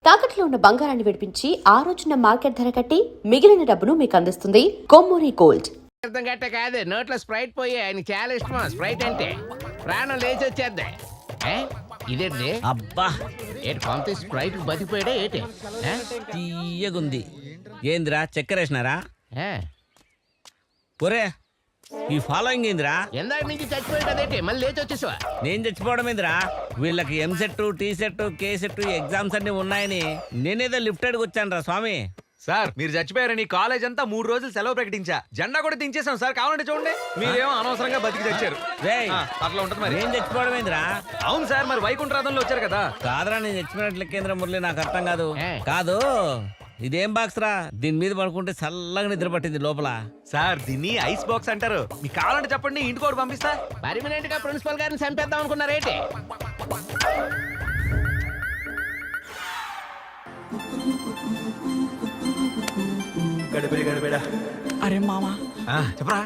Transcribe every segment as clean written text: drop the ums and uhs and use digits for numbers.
తాకట్లో ఉన్న బంగారాన్ని విడిపించి ఆ రోజున మార్కెట్ ధర కట్టి మిగిలిన డబ్బును మీకు అందిస్తుంది కొమ్మూరి గోల్డ్. అర్థం గట్ట కాదు, నోట్లో స్ప్రైట్ పోయి ఆయన చాలా ఇష్టం స్ప్రైట్ అంటే. ప్రాణం లేచి వచ్చేద్ది. ఇదేంటి అబ్బా ఏటి పంపి స్ప్రైట్ బతికిపోయాడే ఏటి? తీయగుంది. ఏందిరా చక్కెరేసినారా? ఒరే ఈ ఫాలోయింగ్ ఏందిరా? ఎందాక నుంచి చచ్చిపోయాడు అదేంటి మళ్ళీ లేచి వచ్చేసావా? నేను చచ్చిపోవడం ఏందిరా? వీళ్ళకి ఎంసెట్ టీసెట్ కేసెట్ ఎగ్జామ్స్ అన్ని ఉన్నాయని నేనేదో లిఫ్ట్ అడిగి వచ్చాను రా స్వామి. సార్ మీరు చచ్చిపోయారని కాలేజ్ అంతా 3 రోజులు సెలవు ప్రకటించా. జెండా కూడా దించేసాం సార్, కావాలంటే చూడండి. మీరేమో అనవసరంగా బతికి తెచ్చారు. రేయ్, అట్లా ఉంటుంది మరి. నేను చచ్చిపోవడం ఏందిరా? అవును సార్, మరి వైకుంఠరాధంలో వచ్చారు కదా. కాదురా, నేను చచ్చిపోయినట్లు కేంద్ర మురళి, నాకు అర్థం కాదు. కాదు ఇదేం బాక్స్ రా? దీని మీద పడుకుంటే చల్లగా నిద్ర పట్టింది లోపల. సార్ దీన్ని ఐస్ బాక్స్ అంటారు. మీకు కావాలంటే చెప్పండి, ఇంటికి కూడా పంపిస్తా. పర్మినెంట్ గా ప్రిన్సిపల్ గారిని చంపేద్దాం అనుకున్నారేంటి? అరే మామా చెప్పరా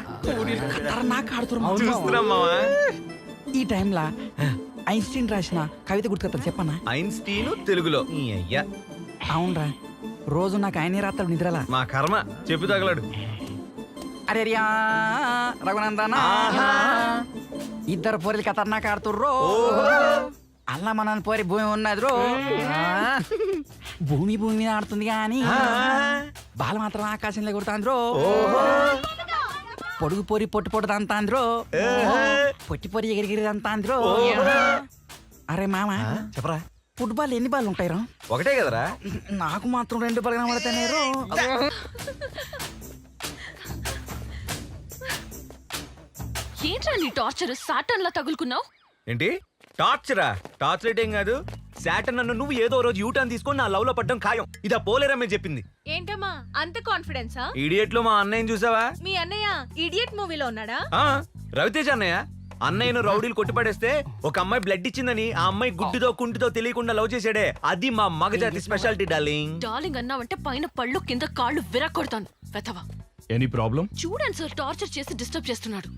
ఖతర్నాక్ ఆడుతున్నా. చూస్తున్నాం మావా. ఈ టైంలా ఐన్స్టీన్ రాసిన కవిత గుర్తుకొస్తారు చెప్పన్నా? ఐన్స్టీన్ తెలుగులో అయ్యా. అవునరా, రోజు నాకు ఆయనే రాత్రాడు నిద్రలా. మా కర్మ చెప్పు తగలడు. అరే రియా రఘునందన, ఇద్దరు పోరీలు ఖతర్నాక్ ఆడుతుర్రో. అల్లా మన పోరి భూమి ఉన్నది రో. భూమి భూమి మీద ఆడుతుంది కానీ బాల మాత్రం ఆకాశంలో కొడుతాంద్రో. పొడుగు పొరి పొట్టు పొట్టుదంతాంద్రో, పొట్టి పొరి ఎగిరిగిరిదంతాంద్రో. అరే మామ చెప్పరా, ఫుట్బాల్ ఎన్ని బాల్ ఉంటాయి రా? ఒకటే కదరా. నాకు మాత్రం 2 బాల్ కనబడతానే రో. ఏంట్రా నీ టార్చర్? సాటన్ లా తగులుకున్నావు ఏంటి టార్చరా? టార్చ్ లైట్ ఏం కాదు. శాటర్న్ నన్ను నువ్వు ఏదో రోజు యూటర్న్ తీసుకొని నా లవ్ లో పడ్డం ఖాయం. ఇదా పోలేరమ్మే చెప్పింది. ఏంటమ్మా అంత కాన్ఫిడెన్సా? ఇడియట్ లో మా అన్నయ్యని చూసావా? మీ అన్నయ్య ఇడియట్ మూవీలో ఉన్నాడా? రవితేజ అన్నయ్య. అన్నయ్యను రౌడీలు కొట్టిపడేస్తే ఒక అమ్మాయి బ్లడ్ ఇచ్చిందని ఆ అమ్మాయి గుడ్డితో కుంటితో తెలియకుండా లవ్ చేసాడే, అది మా మగజాతి స్పెషాలిటీ డార్లింగ్. డార్లింగ్ అన్నావంటే పైన పళ్ళు కింద కాళ్ళు విరగొడతాను వెతవా. Any problem? చూడండి సార్, టార్చర్ చేసి డిస్టర్బ్ చేస్తున్నాడు.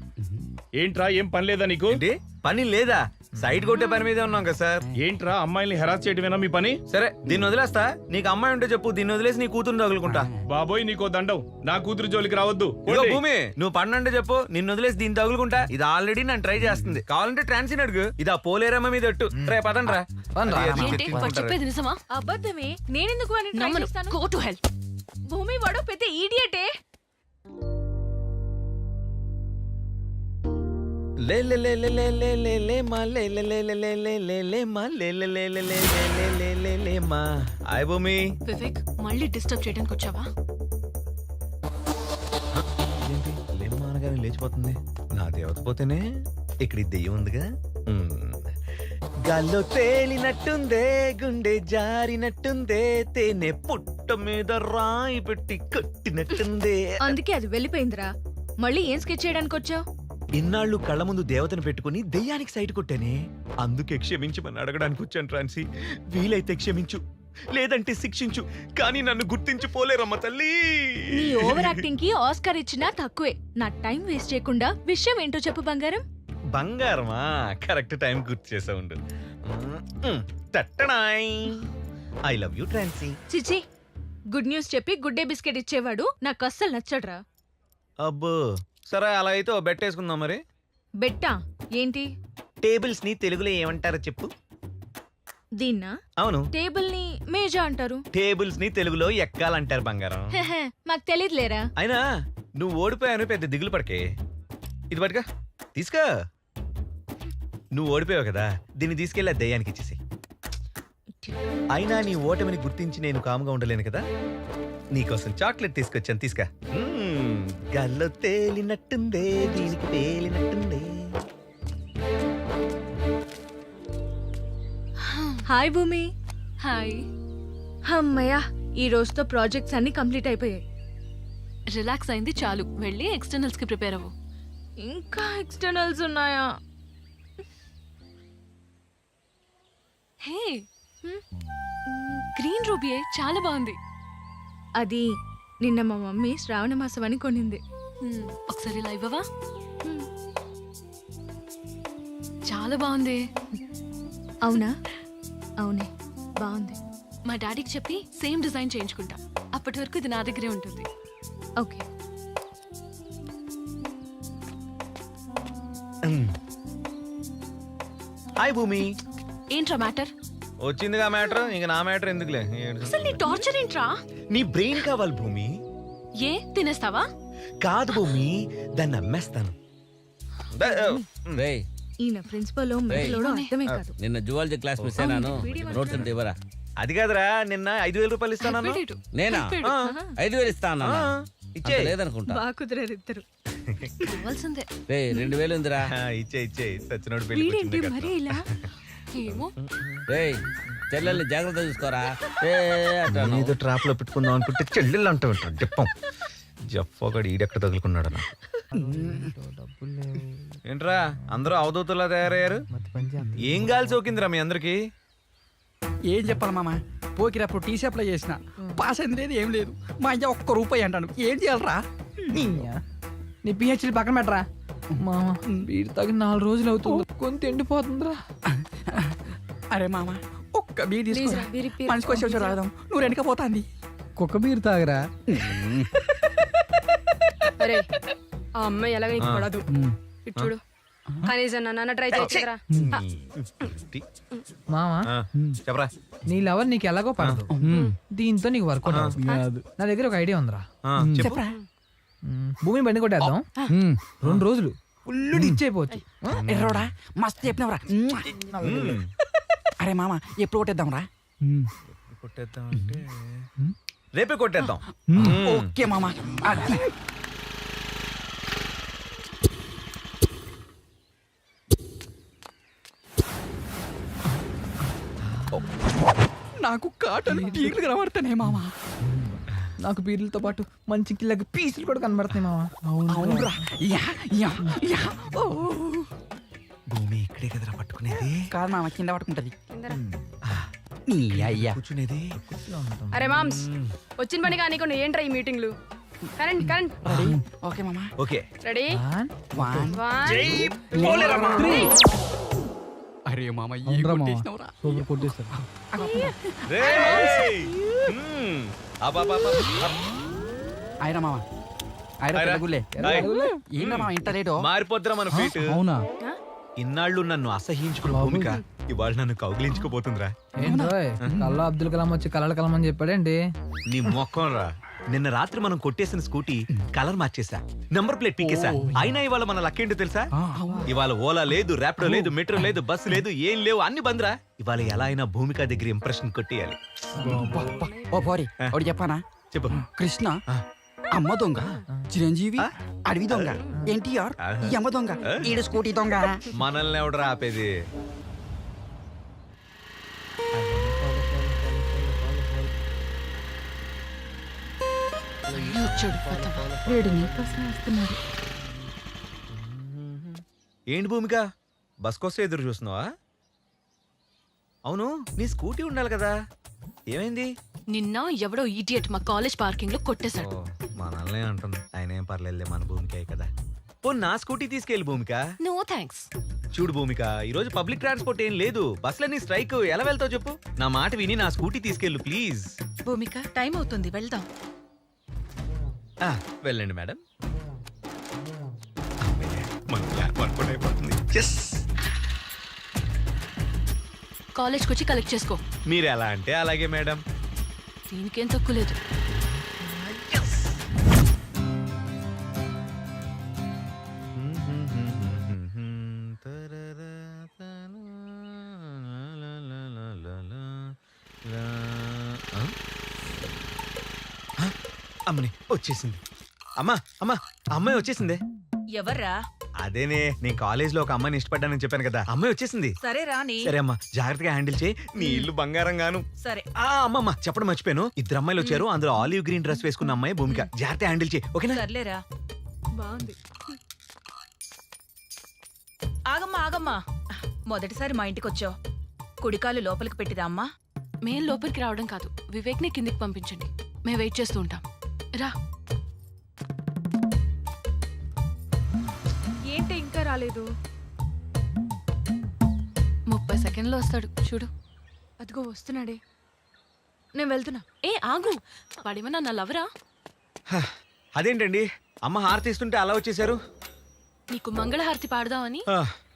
ఏంట్రా, ఏం పని లేదా నీకు? ఏంటి పని లేదా? సైడ్ కొట్టే పని మీదే ఉన్నాం కదా సార్. ఏంట్రా, అమ్మాయిల్ని హెరాస్ చేయటమేనా మీ పని? సరే దీన్ని వదిలేస్తా. నీకు అమ్మాయి ఉంటే చెప్పు, దీన్ని వదిలేసి నీ కూతురు తగులుకుంటా. బాబోయ్ నీకో దండం, నా కూతురు జోలికి రావద్దు. ఇదిగో భూమి, నువ్వు పన్నంటే చెప్పు, నిన్ను వదిలేసి దీన్ని తగులుకుంటా. ఇది ఆల్రెడీ నన్ను ట్రై చేస్తుంది. కావాలంటే ట్రాన్సిన్ అడుగు. ఇది ఆ పోలేరమ్మ మీద ఎట్టు. రే పదండ్రా. ఏంటి వాడు చెప్పేది నిజమా? అబద్ధమే. నేనెందుకు వాడిని ట్రై నమ్మను. చేస్తాను? Go to help. భూమి వాడు పెద్ద ఈడియటే. లే లే లే లే లే లే లే లే మా లే లే లే లే లే లే లే లే మా లే లే లే లే లే లే లే లే లే మా. హాయ్ భూమి. వివేక్, మళ్ళీ డిస్టర్బ్ చేయడానికి వచ్చావా? ఏంటి లేమ్మా అనగానే లేచిపోతుంది? నా దేవత పోతేనే ఇక్కడ ఈ దెయ్యం ఉందిగా. గాల్లో తేలినట్టుందే, గుండె జారినట్టుందే, తేనె పుట్ట మీద రాయి పెట్టి కట్టినట్టుందే. అందుకే అది వెళ్ళిపోయిందిరా. మళ్ళీ ఏం స్కెచ్ చేయడానికి వచ్చావు? ఇన్నాళ్ళు కళ్ళ ముందు దేవతను పెట్టుకుని దెయ్యానికి సైట్ కొట్టానే, అందుకే క్షమించమని అడగడానికి వచ్చాను ట్రాన్సీ. వీలైతే క్షమించు, లేదంటే శిక్షించు, కానీ నన్ను గుర్తించి పోలేరమ్మ తల్లి. నీ ఓవర్ యాక్టింగ్ కి ఆస్కార్ ఇచ్చినా తక్కువే. నా టైం వేస్ట్ చేయకుండా విషయం ఏంటో చెప్పు బంగారం. బంగారమా? కరెక్ట్ టైం గుర్తు చేసా ఉండు. తట్టడాయ్. ఐ లవ్ యూ ట్రాన్సీ. చిచి, గుడ్ న్యూస్ చెప్పి గుడ్డే బిస్కెట్ ఇచ్చేవాడు నాకు అస్సలు నచ్చడ్రా. అబ్బో, సరే అలా అయితే ఓ బెట్ వేసుకుందాం మరి. బెట్టా? ఏంటి? టేబుల్స్ ని తెలుగులో ఏమంటారో చెప్పు. దీన్నా? అవును, టేబుల్ ని మేజా అంటారు. టేబుల్స్ ని తెలుగులో ఎక్కాలంటారు బంగారం. హెహె, మాకు తెలియదులేరా. అయినా నువ్వు ఓడిపోయాను పెద్ద దిగులు పడకే. ఇది పట్టుగా, తీసుకో. నువ్వు ఓడిపోయావు కదా, దీన్ని తీసుకెళ్ళి ఆ దయ్యానికి ఇచ్చేసి. అయినా నీ ఓటమిని గుర్తించి నేను కాముగా ఉండలేను కదా. నీకోసం చాక్లెట్ తీసుకొచ్చాను, తీసుకా. గల్లో తేలినట్టుందే, దీనికి తేలినట్టుందే. హాయ్ భూమి. హాయ్. అమ్మయ్యా, ఈ రోజుతో ప్రాజెక్ట్స్ అన్ని కంప్లీట్ అయిపోయాయి. రిలాక్స్ అయింది చాలు, వెళ్ళి ఎక్స్టర్నల్స్ కి ప్రిపేర్ అవ్వు. ఇంకా ఎక్స్టర్నల్స్ ఉన్నాయా? హే, గ్రీన్ రూబియే చాలా బాగుంది. అది నిన్న మా మమ్మీ శ్రావణ మాసం అని కొనింది. ఒకసారి ఇలా ఇవ్వవా? చాలా బాగుంది. అవునా? అవునే, బాగుంది. మా డాడీకి చెప్పి సేమ్ డిజైన్ చేయించుకుంటా. అప్పటి వరకు ఇది నా దగ్గరే ఉంటుంది. ఓకే. హాయ్ భూమి. ఏంట్రా మ్యాటర్? వచ్చిందిగా మ్యాటర్, ఇంకా నా మ్యాటర్ ఎందుకులే. అసలు నీ టార్చర్ ఏంట్రా? నీ బ్రెయిన్ కావాలి భూమి. ఏ తినేస్తావా? కాదు భూమి, దాన్ని అమ్మేస్తాను. రేయ్ ఈయన ప్రిన్సిపల్ మెట్లోడు అర్థమే కాదు. నిన్న జువాలజీ క్లాస్ మిస్ అయినాను. నోట్స్ ఉంటే ఇవ్వరా? అది కాదురా, నిన్న 5,000 రూపాయలు ఇస్తాను. పెట్టేడు. నేనా? పెట్టేడు. 5,000 ఇస్తా అన్నా. ఇచ్చే లేదనుకుంటా. బాగా కుదిరారు ఇద్దరు. కావాల్సిందే. రే 2,000 ఉందిరా. ఇచ్చే సచ్చినోడు పెళ్లి వీడేంటి మరీ ఇలా? ఏమో. రే చెల్లెల్ని జాగ్రత్త చూసుకోరా. ఏ అంటాను. ఏదో ట్రాప్ లో పెట్టుకుందాం అనుకుంటే చెల్లెళ్ళు అంటూ ఉంటాడు. చెప్పం జప్పగాడు ఈడెక్కడ తగులుకున్నాడు అన్న. ఏంట్రా అందరూ అవధూతలా తయారయ్యారు? ఏం గాలి సోకిందిరా మీ అందరికి? ఏం చెప్పాలి మామ, పోకిరప్పుడు టీసీ అప్లై చేసిన, పాస్ అయింది లేదు ఏం లేదు. మా అయ్య ₹1 అంటాను. ఏం చేయాలరా? నీ పిహెచ్డి పక్కన పెట్టరా. మామ వీడి తగిన 4 రోజులు అవుతుంది, కొంత ఎండిపోతుందిరా. అరే మామ, ఒక్క బీర్ తీసుకురా, మనిషికి వచ్చి రాదాం. నువ్వు వెనకపోతాంది. కుక్క బీరు తాగరా. అరే ఆ అమ్మాయి ఎలాగ నీకు పడదు. ఇటు చూడు, కనీసం నన్ను ట్రై చేయరా. మామ చెప్పరా. నీ లవర్ నీకు ఎలాగో పడదు, దీంతో నీకు వర్కౌట్ అవుతుంది. నా దగ్గర ఒక ఐడియా ఉందిరా. చెప్పరా. భూమి బండి కొట్టేద్దాం, 2 రోజులు ఫుల్ డిచ్ అయిపోవచ్చు. ఎర్రోడా మస్తు చెప్పినవరా. అరే మామ, ఎప్పుడు కొట్టేద్దాం రా? కొట్టేద్దాం అంటే రేపే కొట్టేద్దాం. ఓకే మామ. నాకు కాటన్ పీర్లు కనబడుతున్నాయి మామ. నాకు పీర్లతో పాటు మంచి కిల్లకి పీసులు కూడా కనబడుతున్నాయి మామ. అవునురా. Yeah yeah yeah. ఓ. భూమి ఇక్కడే కదరా పట్టుకునేది. కాదు మామ, కింద పట్టుకుంటది. నీ అయ్యా కూర్చునేది. అరే మామ్స్, వచ్చిన పని కానీ కొన్ని ఏంట్రా ఈ మీటింగ్లు? Current current. రెడీ? ఓకే మామ. Okay ready? 1 అరే మామ, ఈ కొట్టేసినవరా. సూపర్ కొట్టేస్తారు. అయినా మామ, అయినా పెద్దగుళ్ళే. ఏంటా మామ ఇంత లేటో? మారిపోద్దురా మన ఫీట్. అవునా? ఇన్నాళ్ళు నన్ను అసహించుకున్న భూమిక ఇవాళ నన్ను కౌగిలించుకోబోతుందిరా. ఏంటోయ్ కల్లా అబ్దుల్ కలాం వచ్చి కలర్ కలాం అని చెప్పాడేంటి? నీ మొక్కం రా. నిన్న రాత్రి మనం కొట్టేసిన స్కూటీ కలర్ మార్చేసా, నంబర్ ప్లేట్ పీకేసా. అయినా ఇవాళ మన లక్కేంటో తెలుసా? ఇవాళ ఓలా లేదు, ర్యాపిడో లేదు, మెట్రో లేదు, బస్సు లేదు, ఏం లేవు, అన్ని బంద్రా. ఇవాళ ఎలా అయినా భూమిక దగ్గర ఇంప్రెషన్ కొట్టేయాలి. ఓ పోరి, ఒకటి చెప్పానా? చెప్పు. కృష్ణ అమ్మ దొంగ, చిరంజీవి అడవి దొంగ, ఎన్టీఆర్ యమ దొంగ, ఈడు స్కూటీ దొంగ. మనల్ని ఎవడరా ఆపేది? ఏంటి భూమిక, బస్ కోసం ఎదురు చూస్తున్నావా? అవును, నీ స్కూటీ ఉండాలి కదా, ఏమైంది? నిన్న ఎవడో ఈడియట్ మా కాలేజ్ పార్కింగ్ లో కొట్టేశాడు. మనల్ని అంటుంది. ఆయన ఏం పర్లేదులే, మన భూమికే కదా. పో నా స్కూటీ తీసుకెళ్ళి భూమిక. No thanks. చూడు భూమిక, ఈ రోజు పబ్లిక్ ట్రాన్స్పోర్ట్ ఏం లేదు, బస్సులన్నీ స్ట్రైక్. ఎలా వెళ్తావు చెప్పు? నా మాట విని నా స్కూటీ తీసుకెళ్ళు ప్లీజ్. భూమిక టైం అవుతుంది, వెళ్దాం. వెళ్ళండి మేడం. మన ప్లాన్ వర్కౌట్ అయిపోతుంది. కాలేజ్కి వచ్చి కలెక్ట్ చేసుకో. మీరు ఎలా అంటే అలాగే మేడం. దీనికేం తక్కువ లేదు. అమ్మని వచ్చేసింది. అమ్మా అమ్మా, అమ్మాయి వచ్చేసిందే. ఎవర్రా? అదేనే, నేను కాలేజ్ లో ఒక అమ్మాయిని ఇష్టపడ్డానని చెప్పాను కదా, అమ్మాయి వచ్చేసింది. సరే రాని. సరే అమ్మా, జాగ్రత్తగా హ్యాండిల్ చేయి, నీ ఇల్లు బంగారం గాను. సరే. అమ్మమ్మ చెప్పడం మర్చిపోయాను, 2 అమ్మాయిలు వచ్చారు, అందులో ఆలివ్ గ్రీన్ డ్రెస్ వేసుకున్న అమ్మాయి భూమిక. జాగ్రత్త హ్యాండిల్ చేయి, ఓకేనా? సర్లేరా. బాగుంది. ఆగమ్మా ఆగమ్మా, మొదటిసారి మా ఇంటికి వచ్చావు, కుడికాలు లోపలికి పెట్టిదా అమ్మా? మేం లోపలికి రావడం కాదు, వివేక్ ని కిందికి పంపించండి, మేము వెయిట్ చేస్తూ ఉంటాం. రా. ఏంటి ఇంకా రాలేదు? 30 సెకండ్లో వస్తాడు, చూడు. అదిగో వస్తున్నాడే. నేను వెళ్తున్నా. ఏ ఆగు, వాడేమన్నా నా లవరా? అదేంటండి అమ్మ హారతి ఇస్తుంటే అలా వచ్చేసారు? నీకు మంగళహారతి పాడదామని.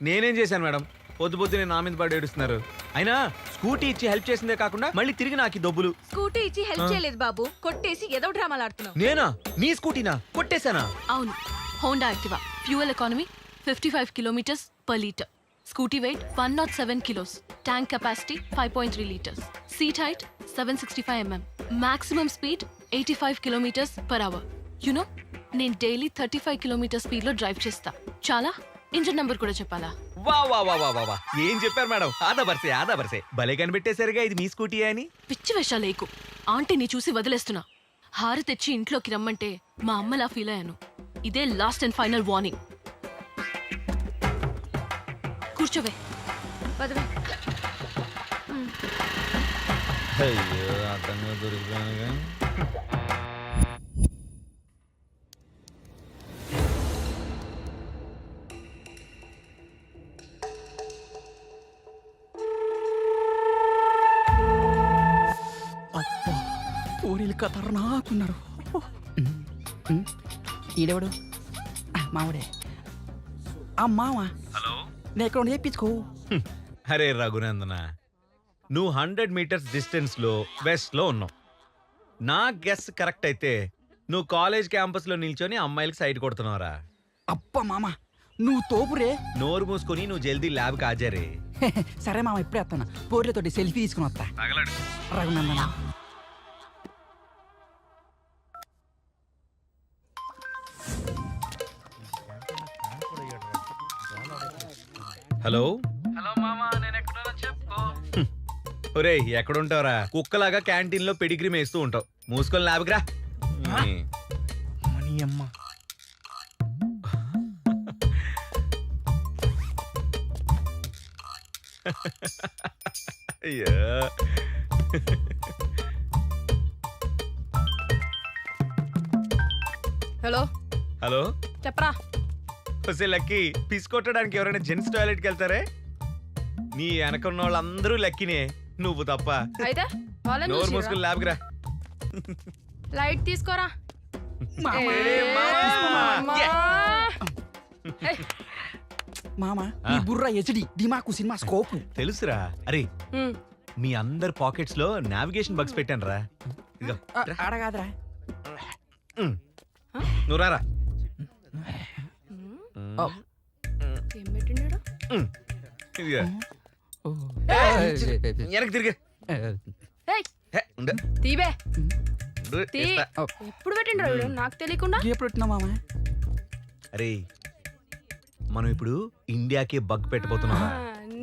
నేనేం చేశాను మేడం? పొద్దు పొద్దునే నా మీద పడి ఏడుస్తున్నారు. అయినా స్కూటీ ఇచ్చి హెల్ప్ చేసిందే కాకుండా మళ్ళీ తిరిగి నాకు ఈ దొబ్బులు. స్కూటీ ఇచ్చి హెల్ప్ చేయలేదు బాబు, కొట్టేసి ఏదో డ్రామాలు ఆడుతున్నావు. నేనా? నీ స్కూటీనా కొట్టేశానా? అవును, Honda Activa. Fuel economy 55 kilometres per litre. Scooty weight 107 kilos. Tank capacity 5.3 litres. Seat height 765 mm. Maximum speed 85 kilometres per hour. You know, నేను డైలీ 35 కిలోమీటర్ స్పీడ్ లో డ్రైవ్ చేస్తా. చాలా ఇంజిన్ నంబర్ కూడా చెప్పాలా? వా వా వా వా వా వా. ఏం చెప్పారు మేడం? ఆదా బర్సే భలే కనిపెట్టేసరిగా ఇది మీ స్కూటీ అని. పిచ్చి వేషాలేకు. ఆంటీని చూసి వదిలేస్తున్నా. హారు తెచ్చి ఇంట్లోకి రమ్మంటే మా అమ్మలా ఫీల్ అయ్యాను. ఇదే లాస్ట్ అండ్ ఫైనల్ వార్నింగ్. కూర్చోవే. పదవే. అయ్యో అర్థంగా దొరికిపోయానుగా. అబ్బా, పూరీలు ఖతర్నాకున్నారు. ఈడెవడు? మావిడే. ఆ మామ. హలో, నేను ఎక్కడ చేయించుకో. అరే రఘునందన, నువ్వు 100 మీటర్స్ డిస్టెన్స్ లో వెస్ట్ లో ఉన్నావు. నా గెస్ కరెక్ట్ అయితే నువ్వు కాలేజ్ క్యాంపస్ లో నిల్చొని అమ్మాయిలకి సైట్ కొడుతున్నావురా. అబ్బా మామ, నువ్వు తోపురే. నోరు మూసుకొని నువ్వు జల్దీ ల్యాబ్ కాజారే. సరే మామ, ఇప్పుడే వస్తాను. పూర్లతోటి సెల్ఫీ తీసుకుని వస్తా. రఘునందన. హలో. హలో మామ, నేను ఎక్కడున్నా చెప్పుకో. ఒరే ఎక్కడుంటావురా? కుక్కలాగా క్యాంటీన్ లో పెడిగ్రీ మేస్తూ ఉంటావు. మూసుకొని ల్యాబ్కి రా. మనీ అమ్మ. అయ్యో. హలో. హలో చెప్పరా. వస్తే లక్కీ, పిస్ కొట్టడానికి ఎవరైనా జెంట్స్ టాయిలెట్కి వెళ్తారే? నీ వెనక ఉన్న వాళ్ళందరూ లక్కీనే, నువ్వు తప్ప. అయితే వాళ్ళని నోరు చూసిరా. మూసుకొని ల్యాబ్కి రా. లైట్ తీసుకోరా. మామ, నీ బుర్ర హెచ్డి, దిమాకు సినిమా స్కోప్. తెలుసురా. అరే మీ అందరి పాకెట్స్ లో నావిగేషన్ బగ్స్ పెట్టాను రా. ఇదిగో రా. అడగాదరా. నువ్వు రారా. ఏం పెట్టిండాడు? ఇదిగో. వెనక్కి తిరిగి. ఏయ్, తీవే. తీ. ఇస్తా. ఎప్పుడు పెట్టిండ్రా వీడు నాకు తెలియకుండా? ఎప్పుడు పెట్టినా మామ? అరే మనం ఇప్పుడు ఇండియాకి బగ్ పెట్టబోతున్నాం.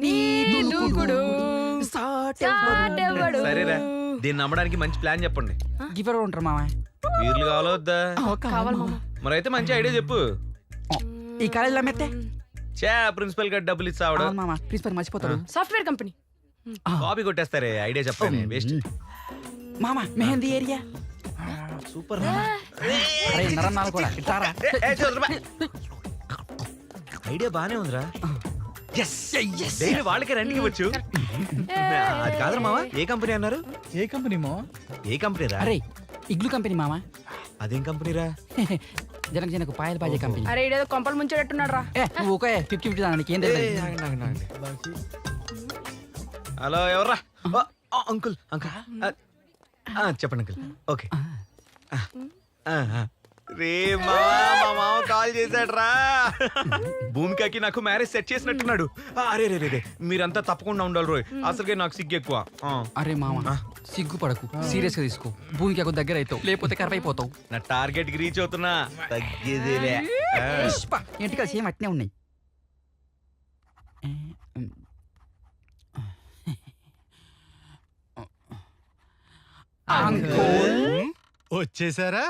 నీ దూకుడు సాటెవ్వడు. సరేరా, దీన్ని నమ్మడానికి మంచి ప్లాన్ చెప్పండి. గిఫర్ ఉంటారు మామ. వీర్లు కావాలో వద్దా? కావాలి మామ. మరైతే మంచి ఐడియా చెప్పు. ఈ కాలేజీలో మెత్తే చా ప్రిన్సిపల్ గా డబ్బులు ఇస్తాడు. మామ, ప్రిన్సిపల్ మర్చిపోతాడు. Software company. కాపీ కొట్టేస్తారే ఐడియా చెప్పండి. వేస్ట్. మామ, మెహందీ ఏరియా. సూపర్. అరే నరన్నాలు కూడా ఇట్టారా. ఐడియా బానే ఉందిరా. డైలీ వాళ్ళకే రెంట్కి ఇవ్వచ్చు. అది కాదురా మావా, ఏ కంపెనీ అన్నారు? ఏ కంపెనీ మో? ఏ కంపెనీ రా? అరే ఇగ్లు కంపెనీ మామ. అదేం కంపెనీ రా? జనకు జనకు పాయలు బాజే కంపెనీ. అరే ఇడేదో కొంపలు ముంచెట్టున్నాడు రా. నువ్వు ఓకే 50-50 దానికి ఏం తెలియదు. హలో, ఎవర్రా? అంకుల్ అంకుల్ చెప్పండి అంకుల్. ఓకే. రే మావా, మా మామ కాల్ చేశాడు రా. భూమికకి నాకు మ్యారేజ్ సెట్ చేసినట్టున్నాడు. అరే రే రే, మీరంతా తప్పకుండా ఉండాలి రోయ్. అసలుకే నాకు సిగ్గు ఎక్కువ. అరే మామ, సిగ్గుపడకు, సీరియస్ గా తీసుకో. భూమికి ఒక దగ్గర అవుతావు, లేకపోతే కరవైపోతావు. నా టార్గెట్ కి రీచ్ అవుతున్నా. తగ్గేదేలే. ఇంటికి సేమ్ అట్నే ఉన్నాయి. వచ్చేసారా?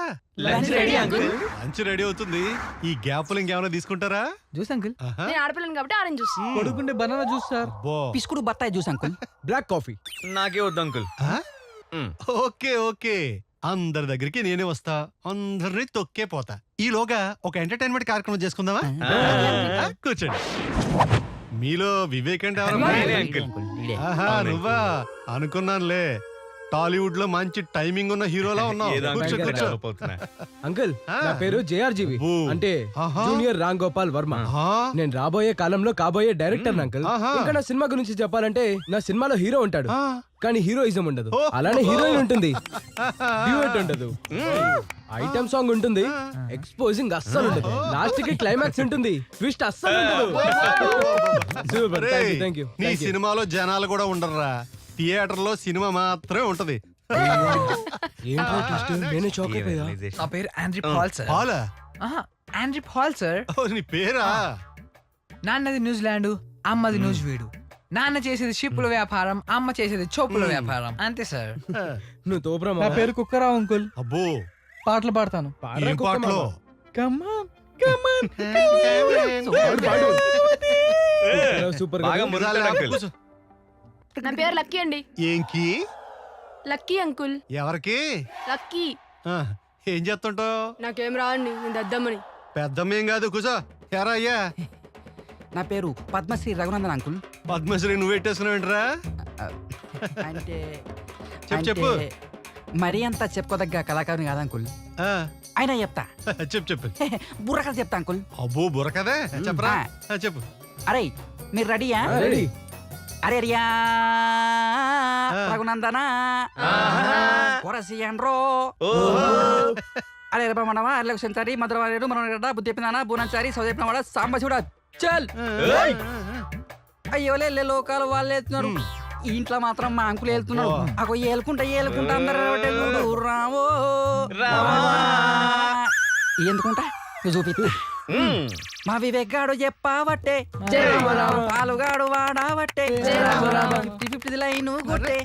Lunch ready uncle. Lunch ready అవుతుంది. ఈ గ్యాప్ లో ఇంకేమైనా తీసుకుంటారా? Juice uncle. నేను ఆడపిల్లని కాబట్టి ఆరెంజ్ జ్యూస్. పడుకుంటే బనానా జ్యూస్ సార్. పిసుకుడు బత్తాయి జ్యూస్ అంకుల్. Black coffee. నాకే వద్దు అంకుల్. ఓకే ఓకే, అందరి దగ్గరికి నేనే వస్తా, అందరినీ తొక్కే పోతా. ఈలోగా ఒక ఎంటర్టైన్మెంట్ కార్యక్రమం చేసుకుందామా? కూర్చోండి. మీలో వివేక్ అంటే ఎవరమ్మా? నేనే అంకుల్. ఆహా, నువ్వా? అనుకున్నానులే. టాలీవుడ్ లో మంచి టైమింగ్ ఉన్న హీరోలా ఉన్నావు ఏదో కూర్చో, అంకుల్ కూర్చో. డెవలప్ అవుతున్నా. అంకుల్ ఆ. నా పేరు జేఆర్జీవి ఓ. అంటే ఆహా. జూనియర్ రామ్ గోపాల్ వర్మ ఆహా. నేను రాబోయే కాలంలో కాబోయే డైరెక్టర్ అంకుల్ ఆహా. ఇంకా నా సినిమా గురించి చెప్పాలంటే నా సినిమాలో హీరో ఉంటాడు ఆ. కానీ హీరోయిజం ఉండదు ఓ. అలానే హీరోయిన్ ఉంటుంది డ్యూయట్ ఉండదు ఐటమ్ సాంగ్ ఉంటుంది ఎక్స్పోజింగ్ అస్సలు ఉండదు లాస్ట్ కి క్లైమాక్స్ ఉంటుంది ట్విస్ట్ అస్సలు ఉండదు సూపర్ రేయ్, థ్యాంక్ యూ నీ సినిమాలో జనాలు కూడా ఉండరురా థియేటర్ లో సినిమా మాత్రమే ఉంటది ఏంటో ట్విస్ట్ నేనే షాక్ ఏ అయిపోయా realization. నా పేరు ఆండ్రీ పాల్ సార్ పాలా ఆండ్రీ పాల్ సార్ ఓ, నీ పేరా నాన్నది న్యూజిలాండ్ అమ్మది న్యూజివీడు నాన్న చేసేది షిప్పుల వ్యాపారం అమ్మ చేసేది చోపుల వ్యాపారం అంతే సార్ నువ్వు తోపురా నా పేరు కుక్కరావు అంకుల్ అబ్బో పాటలు పాడతాను ఏం పాటలో సూపర్ బాగా మురుకుతాడు అంకుల్. కూర్చో. నా పేరు లక్కీ అండి. ఏంకి లక్కీ అంకుల్. ఎవరికి లక్కీ. ఆ, ఏం చేస్తుంటావు నాకేం రా అండి, నేను దద్దమ్మని. పెద్దమ్మేం కాదు కూర్చో ఎరా అయ్యా నా పేరు పద్మశ్రీ రఘునందన్ అంకుల్ పద్మశ్రీ నువ్వు పెట్టేస్తున్నావేంట్రా అంటే చెప్పు మరీ అంత చెప్పుకోదగ్గ కళాకారుని కాదు అంకుల్ ఆ, అయినా చెప్తా చెప్పు బుర్రకథ చెప్తా అంకుల్ అబ్బో బుర్రకదే చెప్పరా ఆ, చెప్పు అరే మీరు రెడీయా రెడీ అరే రియా రఘునందన కొరసియన్రో అరే రమణవా అరే సెంచారి మధురవారేడు మనగడ్డ బుద్ధి పినానా బూనంచారి సౌదేపినవాడ సాంబశివుడ చల్ అయ్యోలే లోకాలు వాళ్ళు వెళ్తున్నారు ఈ ఇంట్లో మాత్రం మా అంకులు వెళ్తున్నారు అగో ఏలుకుంటా అందరూ రావో ఎందుకుంటా నువ్వు చూపిస్తా మా వివేకాడు చెప్పావట్టే పాలుగాడు వాడావట్టే 50-50 లైను కొట్టే